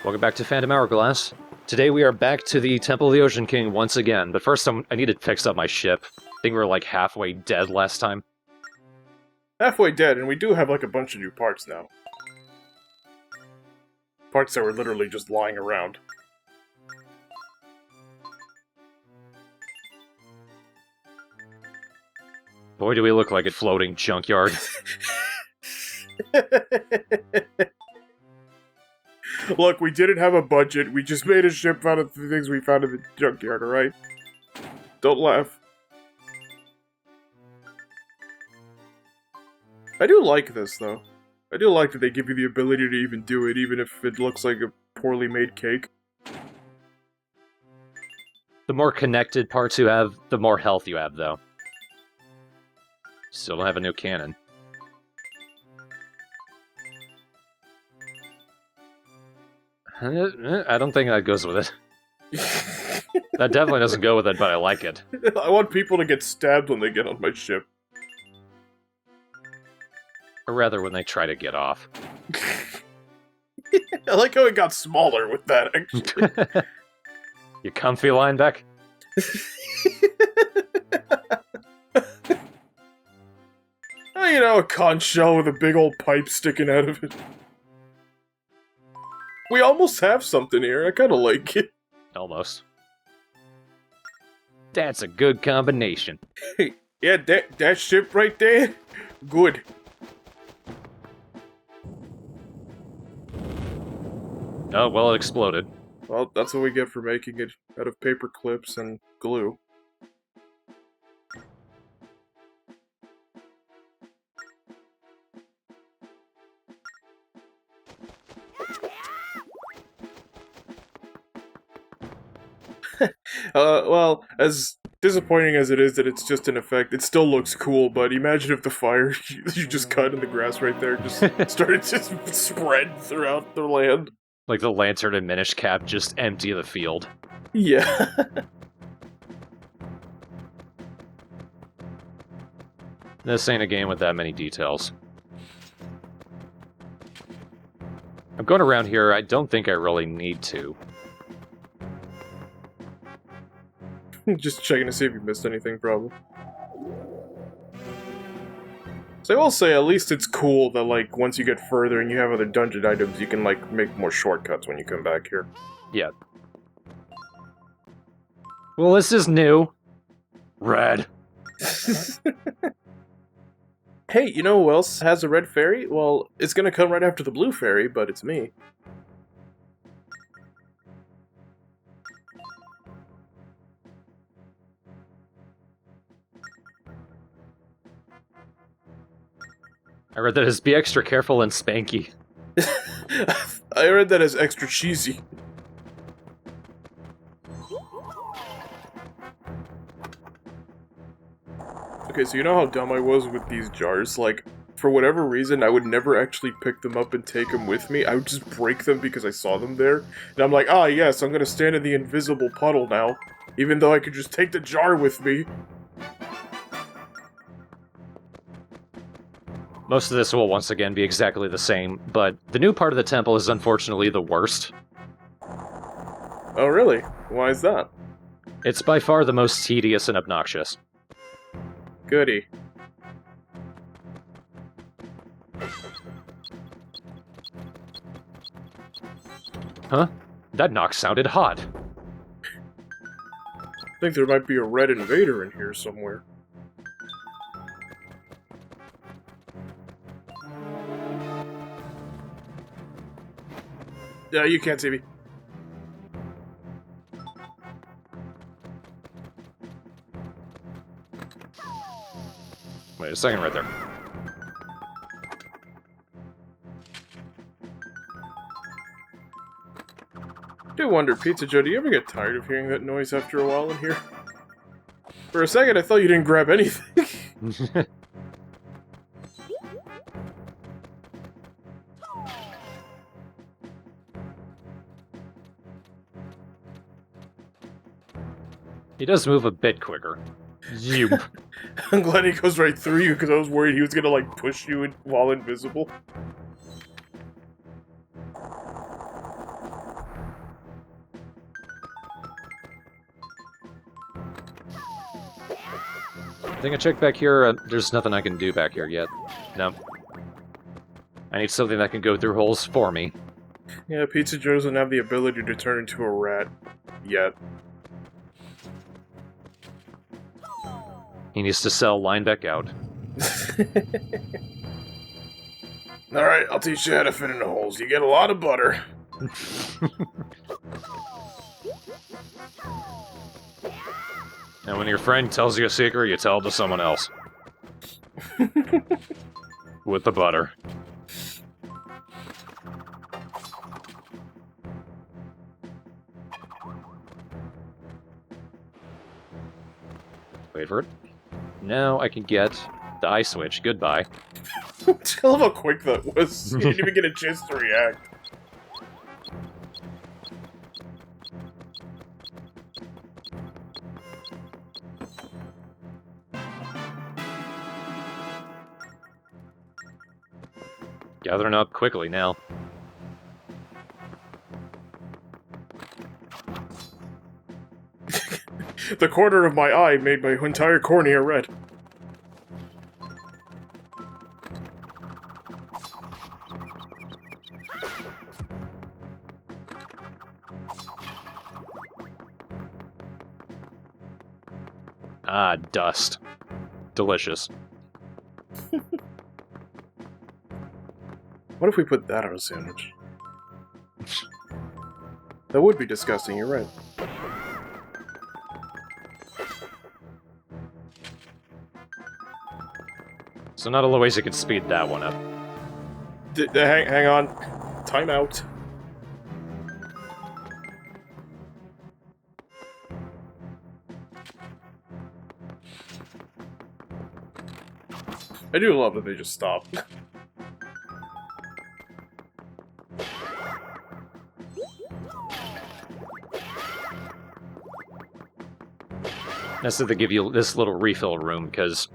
Welcome back to Phantom Hourglass. Today we are back to the Temple of the Ocean King once again, but first I need to fix up my ship. I think we were like halfway dead last time. Halfway dead, and we do have like a bunch of new parts now. Parts that were literally just lying around. Boy, do we look like a floating junkyard. Look, we didn't have a budget. We just made a ship out of the things we found in the junkyard, alright? Don't laugh. I do like this, though. I do like that they give you the ability to even do it, even if it looks like a poorly made cake. The more connected parts you have, the more health you have, though. Still don't have a new cannon. I don't think that goes with it. That definitely doesn't go with it, but I like it. I want people to get stabbed when they get on my ship. Or rather, when they try to get off. I like how it got smaller with that, actually. You comfy, Linebeck? Oh, you know, a conch shell with a big old pipe sticking out of it. We almost have something here. I kind of like it. Almost. That's a good combination. Yeah, that ship right there, good. Oh, well, it exploded. Well, that's what we get for making it out of paper clips and glue. Well, as disappointing as it is that it's just an effect, it still looks cool, but imagine if the fire you just cut in the grass right there just started to spread throughout the land. Like the Lantern and Minish Cap just empty the field. Yeah. This ain't a game with that many details. I'm going around here, I don't think I really need to. Just checking to see if you missed anything, probably. So I will say, at least it's cool that, like, once you get further and you have other dungeon items, you can, like, make more shortcuts when you come back here. Yeah. Well, this is new. Red. Hey, you know who else has a red fairy? Well, it's gonna come right after the blue fairy, but it's me. I read that as be extra careful and spanky. I read that as extra cheesy. Okay, so you know how dumb I was with these jars? Like, for whatever reason, I would never actually pick them up and take them with me. I would just break them because I saw them there. And I'm like, ah, yes, I'm gonna stand in the invisible puddle now. Even though I could just take the jar with me. Most of this will once again be exactly the same, but the new part of the temple is unfortunately the worst. Oh, really? Why is that? It's by far the most tedious and obnoxious. Goody. Huh? That knock sounded hot. I think there might be a red invader in here somewhere. Yeah, you can't see me. Wait a second right there. I do wonder, Pizza Joe, do you ever get tired of hearing that noise after a while in here? For a second, I thought you didn't grab anything. He does move a bit quicker. Zoom. I'm glad he goes right through you, because I was worried he was gonna, like, push you while invisible. think I checked back here. There's nothing I can do back here yet. No. I need something that can go through holes for me. Yeah, Pizza Joe doesn't have the ability to turn into a rat. Yet. He needs to sell line back out. Alright, I'll teach you how to fit in the holes. You get a lot of butter. And when your friend tells you a secret, you tell it to someone else. With the butter. Wait for it. Now I can get the eye switch. Goodbye. I love how quick that was. You didn't even get a chance to react. Gathering up quickly now. The corner of my eye made my entire cornea red. Ah, dust. Delicious. What if we put that on a sandwich? That would be disgusting, you're right. So not a lot of ways you can speed that one up. Hang on. Time out. I do love that they just stop. That's that they give you this little refill room, because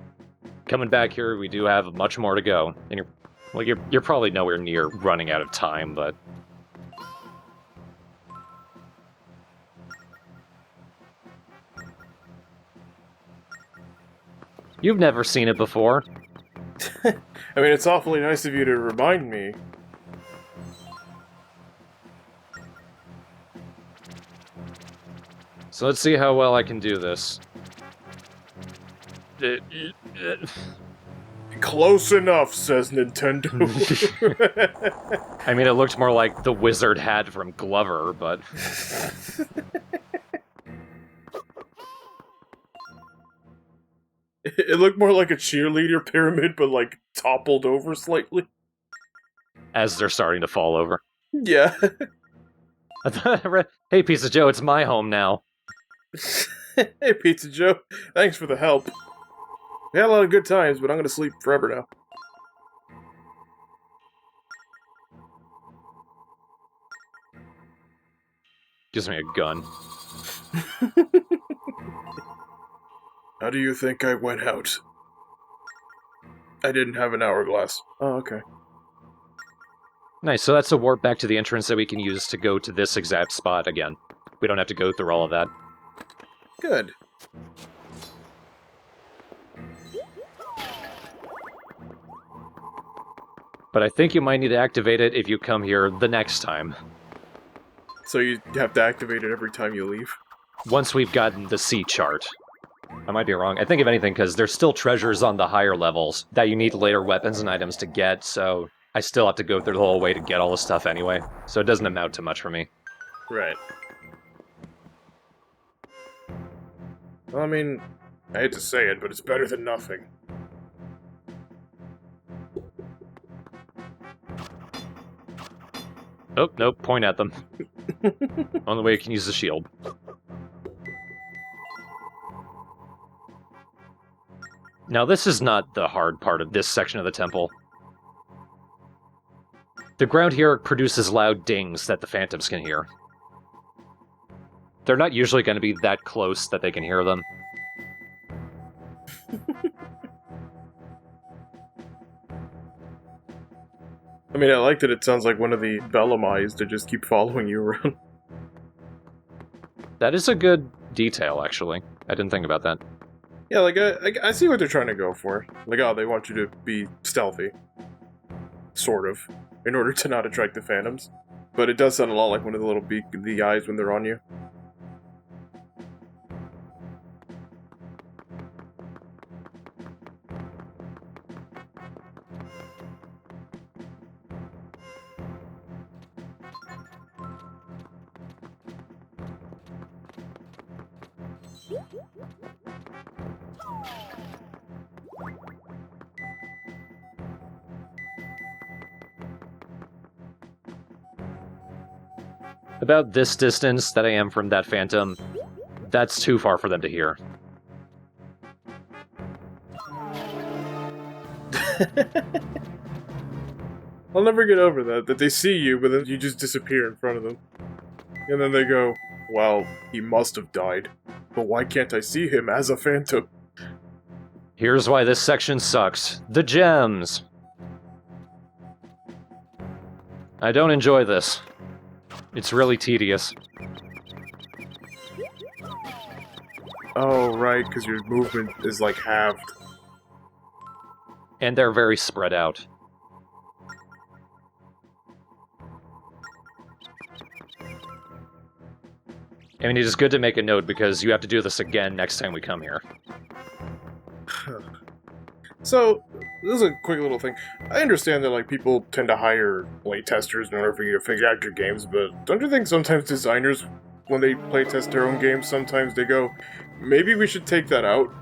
coming back here, we do have much more to go. And you're probably nowhere near running out of time, but... You've never seen it before. I mean, it's awfully nice of you to remind me. So let's see how well I can do this. Close enough, says Nintendo. I mean, it looked more like the wizard hat from Glover, but... It looked more like a cheerleader pyramid, but like toppled over slightly. As they're starting to fall over. Yeah. Hey, Pizza Joe, it's my home now. Hey, Pizza Joe. Thanks for the help. We had a lot of good times, but I'm gonna sleep forever now. Gives me a gun. How do you think I went out? I didn't have an hourglass. Oh, okay. Nice, so that's a warp back to the entrance that we can use to go to this exact spot again. We don't have to go through all of that. Good. But I think you might need to activate it if you come here the next time. So you have to activate it every time you leave? Once we've gotten the C chart. I might be wrong. I think if anything, because there's still treasures on the higher levels that you need later weapons and items to get, so I still have to go through the whole way to get all the stuff anyway. So it doesn't amount to much for me. Right. Well, I mean, I hate to say it, but it's better than nothing. Oh, nope, point at them. Only way you can use the shield. Now, this is not the hard part of this section of the temple. The ground here produces loud dings that the phantoms can hear. They're not usually going to be that close that they can hear them. I mean, I like that it sounds like one of the Bellamais to just keep following you around. That is a good detail, actually. I didn't think about that. Yeah, like, I see what they're trying to go for. Like, oh, they want you to be stealthy. Sort of. In order to not attract the phantoms. But it does sound a lot like one of the little the eyes when they're on you. About this distance that I am from that phantom, that's too far for them to hear. I'll never get over that they see you, but then you just disappear in front of them. And then they go, well, he must have died. But why can't I see him as a phantom? Here's why this section sucks. The gems! I don't enjoy this. It's really tedious. Oh, right, because your movement is, like, halved. And they're very spread out. I mean, it is good to make a note because you have to do this again next time we come here. So, this is a quick little thing. I understand that, like, people tend to hire playtesters in order for you to figure out your games, but don't you think sometimes designers, when they playtest their own games, sometimes they go, maybe we should take that out?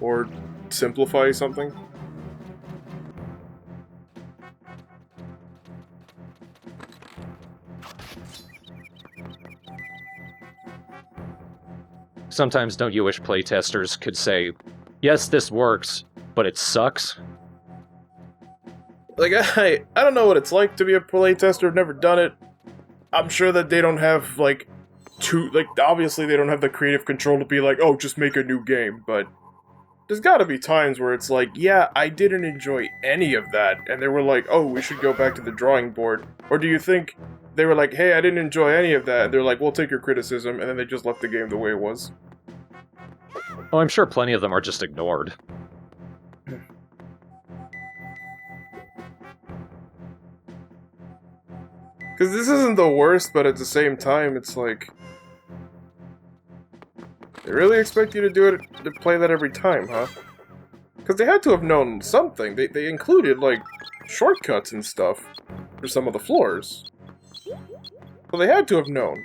Or simplify something? Sometimes don't you wish playtesters could say, yes, this works, but it sucks? Like, I don't know what it's like to be a playtester, I've never done it. I'm sure that they don't have, like, obviously they don't have the creative control to be like, oh, just make a new game, but there's gotta be times where it's like, yeah, I didn't enjoy any of that, and they were like, oh, we should go back to the drawing board. Or do you think they were like, hey, I didn't enjoy any of that, and they're like, we'll take your criticism, and then they just left the game the way it was? Oh, I'm sure plenty of them are just ignored. Because this isn't the worst, but at the same time, it's like, they really expect you to do it, to play that every time, huh? Because they had to have known something. They included, like, shortcuts and stuff for some of the floors. So they had to have known.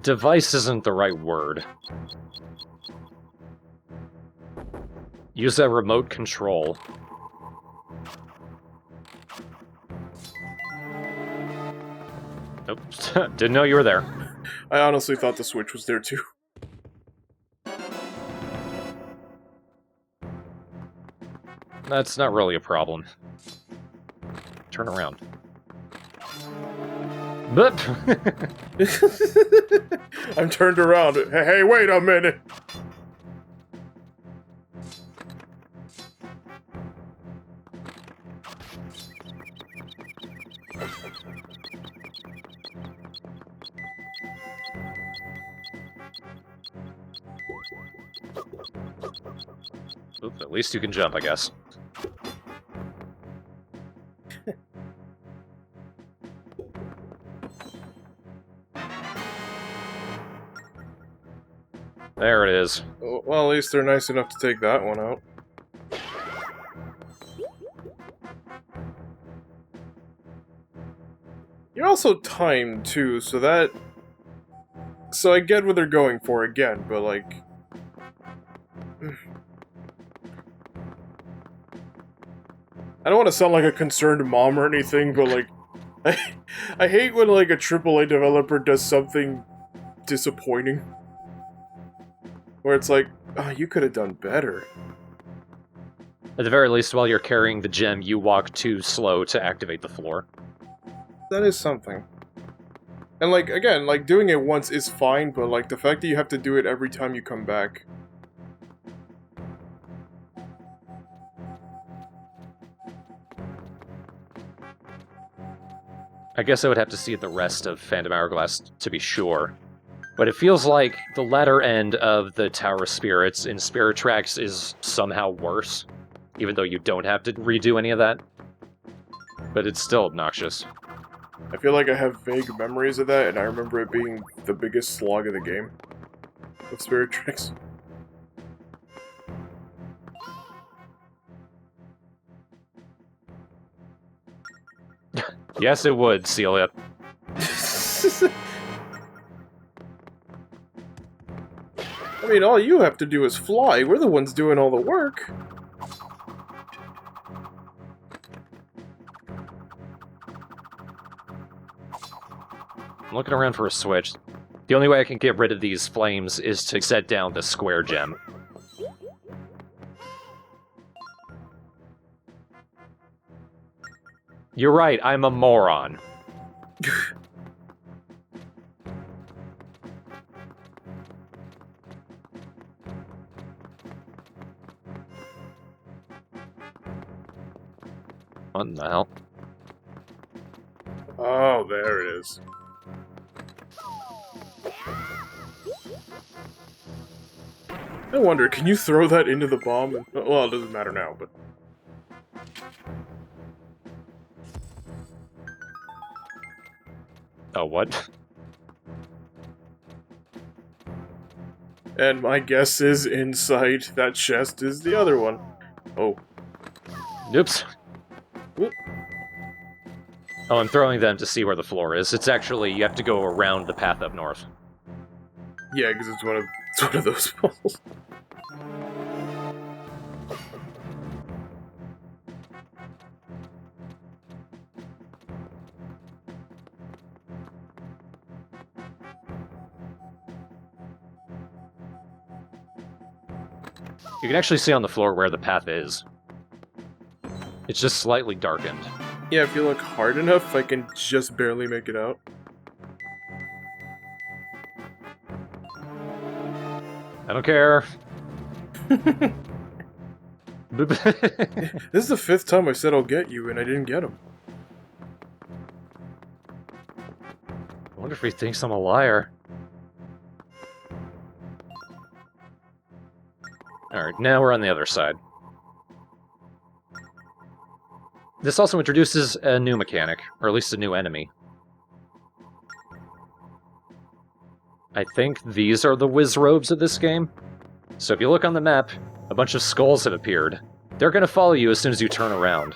Device isn't the right word. Use a remote control. Nope. Didn't know you were there. I honestly thought the Switch was there too. That's not really a problem. Turn around. But I'm turned around. Hey, wait a minute! Oop, at least you can jump, I guess. There it is. Well, at least they're nice enough to take that one out. You're also timed, too, so that... So I get what they're going for again, but, like... I don't want to sound like a concerned mom or anything, but, like... I hate when, like, a AAA developer does something disappointing. Where it's like, oh, you could have done better. At the very least, while you're carrying the gem, you walk too slow to activate the floor. That is something. And, like, again, like, doing it once is fine, but, like, the fact that you have to do it every time you come back. I guess I would have to see the rest of Phantom Hourglass to be sure. But it feels like the latter end of the Tower of Spirits in Spirit Tracks is somehow worse, even though you don't have to redo any of that. But it's still obnoxious. I feel like I have vague memories of that, and I remember it being the biggest slog of the game. With Spirit Tracks. Yes, it would, Celia. I mean, all you have to do is fly. We're the ones doing all the work. I'm looking around for a switch. The only way I can get rid of these flames is to set down the square gem. You're right, I'm a moron. What in the hell? Oh, there it is. I wonder, can you throw that into the bomb? Well, it doesn't matter now, but... Oh, what? And my guess is inside that chest is the other one. Oh. Oops. Whoop. Oh, I'm throwing them to see where the floor is. It's actually, you have to go around the path up north. Yeah, because it's one of those balls. You can actually see on the floor where the path is. It's just slightly darkened. Yeah, if you look hard enough, I can just barely make it out. I don't care. This is the 5th time I said I'll get you, and I didn't get him. I wonder if he thinks I'm a liar. Alright, now we're on the other side. This also introduces a new mechanic, or at least a new enemy. I think these are the whiz robes of this game. So if you look on the map, a bunch of skulls have appeared. They're going to follow you as soon as you turn around.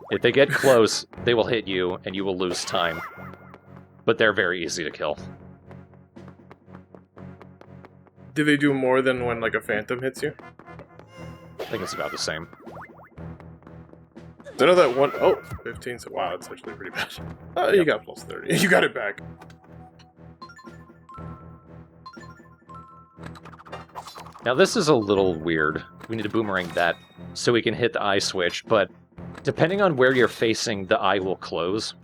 If they get close, they will hit you, and you will lose time. But they're very easy to kill. Do they do more than when, like, a phantom hits you? I think it's about the same. I know that one... Oh, 15. So, wow, that's actually pretty bad. Oh, you got plus 30. You got it back. Now this is a little weird. We need to boomerang that so we can hit the eye switch, but depending on where you're facing, the eye will close.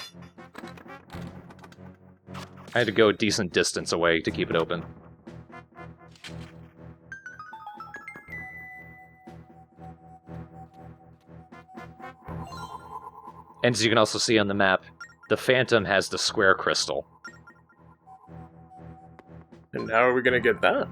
I had to go a decent distance away to keep it open. And as you can also see on the map, the Phantom has the square crystal. And how are we gonna get that?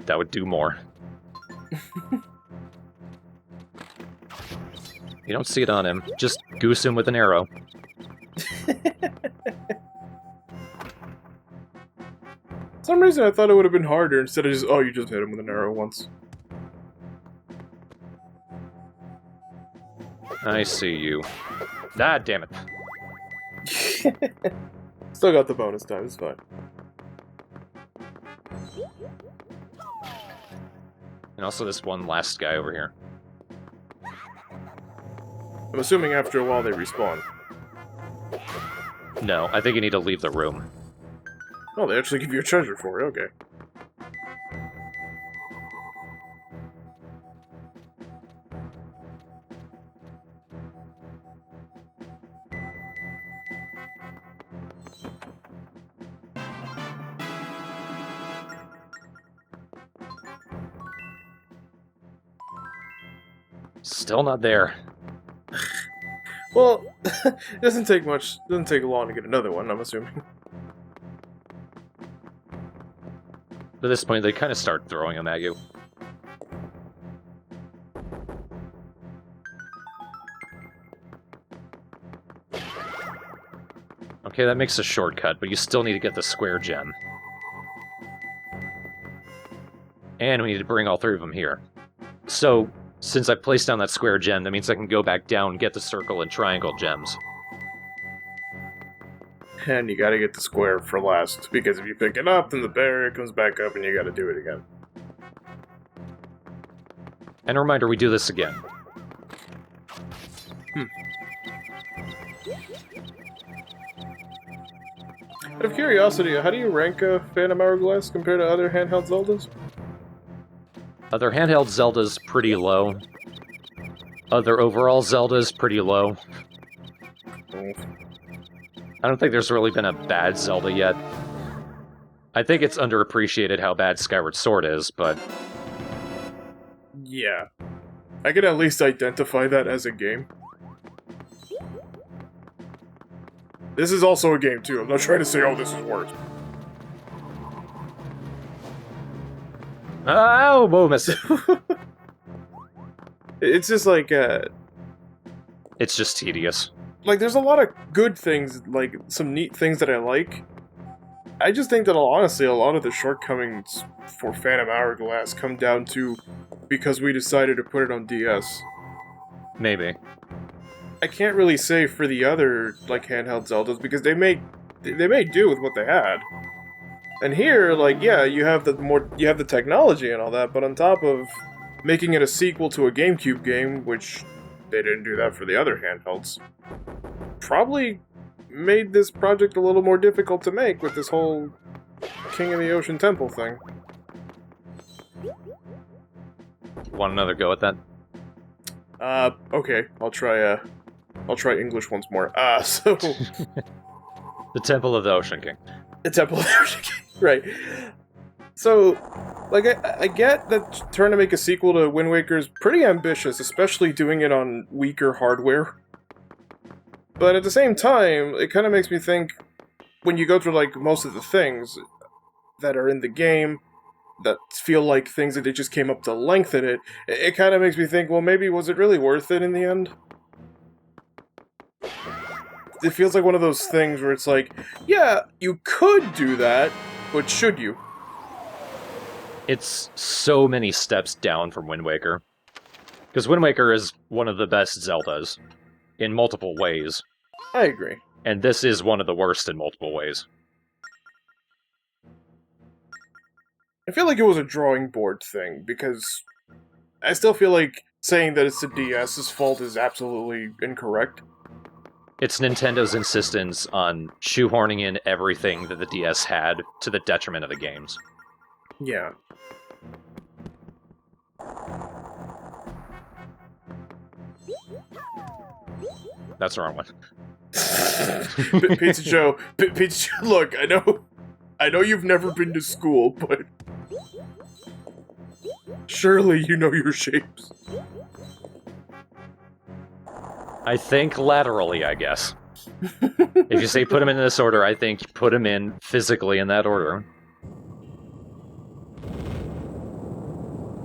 That would do more. You don't see it on him. Just goose him with an arrow. For some reason, I thought it would have been harder instead of just, oh, you just hit him with an arrow once. I see you. Ah, damn it. Still got the bonus time, it's fine. And also this one last guy over here. I'm assuming after a while they respawn. No, I think you need to leave the room. Oh, they actually give you a treasure for it, okay. Still not there. Well, it doesn't take much. Doesn't take long to get another one, I'm assuming. At this point, they kind of start throwing them at you. Okay, that makes a shortcut, but you still need to get the square gem. And we need to bring all three of them here. So, since I placed down that square gem, that means I can go back down, get the circle and triangle gems. And you gotta get the square for last, because if you pick it up, then the barrier comes back up and you gotta do it again. And a reminder, we do this again. Out of curiosity, how do you rank Phantom Hourglass compared to other handheld Zeldas? Other handheld Zelda's pretty low. Other overall Zelda's pretty low. I don't think there's really been a bad Zelda yet. I think it's underappreciated how bad Skyward Sword is, but... Yeah. I can at least identify that as a game. This is also a game, too. I'm not trying to say, oh, this is worse. Oh, whoa, miss it. It's just like, It's just tedious. like, there's a lot of good things, like, some neat things that I like. I just think that, honestly, a lot of the shortcomings for Phantom Hourglass come down to because we decided to put it on DS. Maybe. I can't really say for the other, like, handheld Zeldas, because they made do with what they had. And here, like, yeah, you have the technology and all that, but on top of making it a sequel to a GameCube game, which they didn't do that for the other handhelds, probably made this project a little more difficult to make with this whole King of the Ocean Temple thing. Want another go at that? Okay, I'll try English once more. So... The Temple of the Ocean King. The Temple of the Ocean King, right. So, like, I get that trying to make a sequel to Wind Waker is pretty ambitious, especially doing it on weaker hardware. But at the same time, it kind of makes me think, when you go through, like, most of the things that are in the game, that feel like things that they just came up to lengthen it, it kind of makes me think, well, maybe was it really worth it in the end? It feels like one of those things where it's like, yeah, you could do that, but should you? It's so many steps down from Wind Waker. Because Wind Waker is one of the best Zeldas, in multiple ways. I agree. And this is one of the worst in multiple ways. I feel like it was a drawing board thing, because I still feel like saying that it's the DS's fault is absolutely incorrect. It's Nintendo's insistence on shoehorning in everything that the DS had to the detriment of the games. Yeah. That's the wrong one. Pizza Joe, Pizza Joe, look, I know you've never been to school, but surely you know your shapes. I think laterally, I guess. If you say put them in this order, I think put them in physically in that order.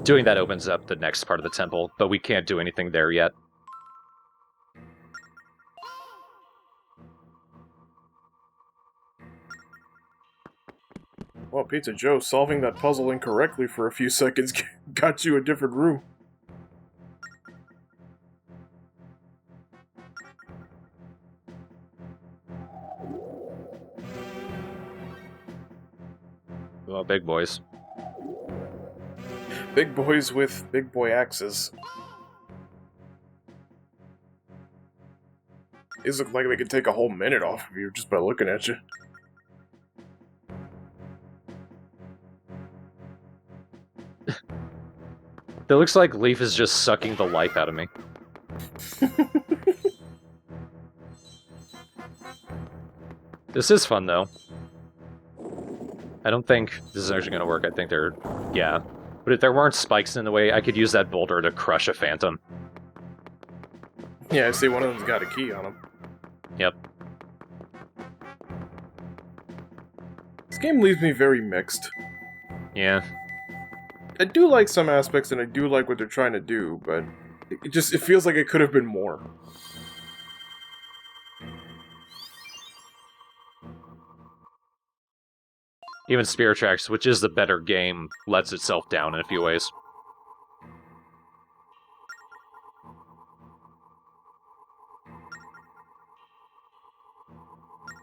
Doing that opens up the next part of the temple, but we can't do anything there yet. Well, Pizza Joe, solving that puzzle incorrectly for a few seconds got you a different room. Well, big boys. Big boys with big boy axes. These look like they could take a whole minute off of you just by looking at you. It looks like Leaf is just sucking the life out of me. This is fun, though. I don't think this is actually going to work. I think they're... yeah. But if there weren't spikes in the way, I could use that boulder to crush a phantom. Yeah, I see one of them's got a key on him. Yep. This game leaves me very mixed. Yeah. I do like some aspects, and I do like what they're trying to do, but it feels like it could have been more. Even Spirit Tracks, which is the better game, lets itself down in a few ways.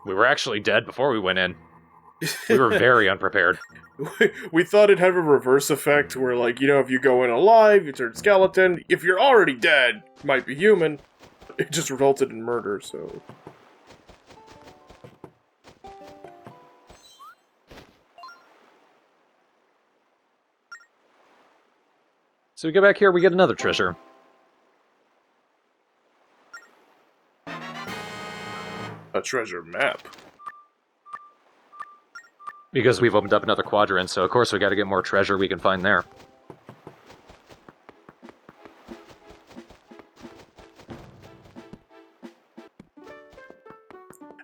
We were actually dead before we went in. We were very unprepared. We thought it'd have a reverse effect where, like, you know, if you go in alive, you turn skeleton. If you're already dead, might be human. It just resulted in murder, so... So we go back here, we get another treasure. A treasure map. Because we've opened up another quadrant, so of course we gotta get more treasure we can find there.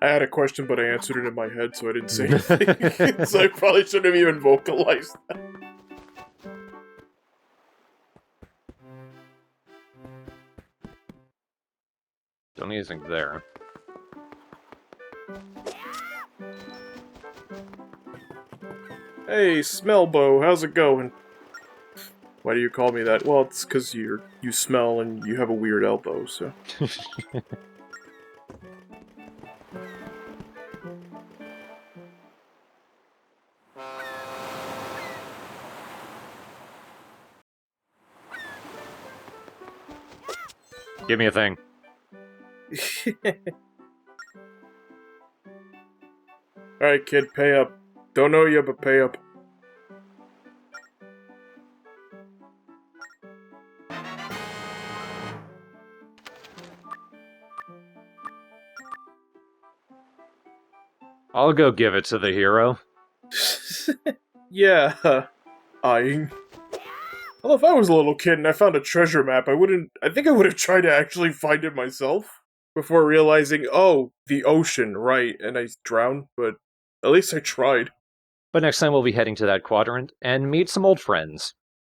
I had a question, but I answered it in my head, so I didn't say anything. So I probably shouldn't have even vocalized that. Don't need anything there. Hey, Smellbo, how's it going? Why do you call me that? Well, it's because you smell and you have a weird elbow, so... Give me a thing. Alright, kid, pay up. Don't know you, but pay up. I'll go give it to the hero. Yeah, eyeing. Although if I was a little kid and I found a treasure map, I think I would have tried to actually find it myself. Before realizing, oh, the ocean, right, and I drowned, but at least I tried. But next time we'll be heading to that quadrant and meet some old friends.